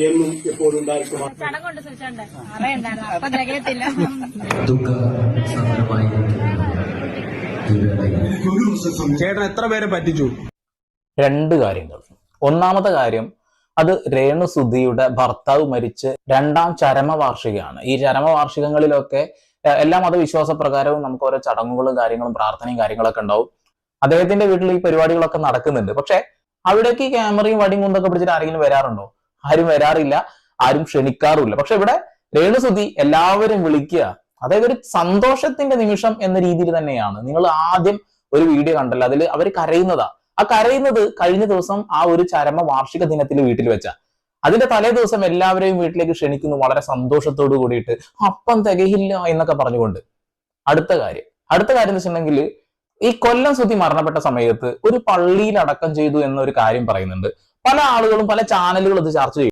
എന്നും എപ്പോഴും ഉണ്ടായിരിക്കും. ചേട്ടൻ എത്ര പേരെ പറ്റിച്ചു? രണ്ട് കാര്യങ്ങൾ. ഒന്നാമത്തെ കാര്യം, അത് രേണുസുധിയുടെ ഭർത്താവ് മരിച്ച് 2ാം ചരമവാർഷികമാണ്. ഈ ചരമവാർഷികങ്ങളിലൊക്കെ എല്ലാ മതവിശ്വാസ പ്രകാരവും നമുക്ക് ഓരോ ചടങ്ങുകളും കാര്യങ്ങളും പ്രാർത്ഥനയും കാര്യങ്ങളൊക്കെ ഉണ്ടാവും. അദ്ദേഹത്തിന്റെ വീട്ടിൽ ഈ പരിപാടികളൊക്കെ നടക്കുന്നുണ്ട്. പക്ഷെ അവിടേക്ക് ക്യാമറയും വടിയും കൊണ്ടൊക്കെ പിടിച്ചിട്ട് ആരെങ്കിലും വരാറുണ്ടോ? ആരും വരാറില്ല, ആരും ക്ഷണിക്കാറുമില്ല. പക്ഷെ ഇവിടെ രേണുസുധി എല്ലാവരും വിളിക്കുക, അതായത് ഒരു സന്തോഷത്തിന്റെ നിമിഷം എന്ന രീതിയിൽ തന്നെയാണ്. നിങ്ങൾ ആദ്യം ഒരു വീഡിയോ കണ്ടല്ലോ, അതിൽ അവർ കരയുന്നതാ. ആ കരയുന്നത് കഴിഞ്ഞ ദിവസം ആ ഒരു ചരമ വാർഷിക ദിനത്തിൽ വീട്ടിൽ വെച്ച. അതിന്റെ തലേ ദിവസം എല്ലാവരെയും വീട്ടിലേക്ക് ക്ഷണിക്കുന്നു വളരെ സന്തോഷത്തോടു കൂടിയിട്ട്, അപ്പം തികയില്ല എന്നൊക്കെ പറഞ്ഞുകൊണ്ട്. അടുത്ത കാര്യം എന്ന് വെച്ചിട്ടുണ്ടെങ്കിൽ, ഈ കൊല്ലം സുധി മരണപ്പെട്ട സമയത്ത് ഒരു പള്ളിയിൽ അടക്കം ചെയ്തു എന്നൊരു കാര്യം പറയുന്നുണ്ട്. പല ആളുകളും പല ചാനലുകളും ഇത് ചർച്ച ചെയ്യും.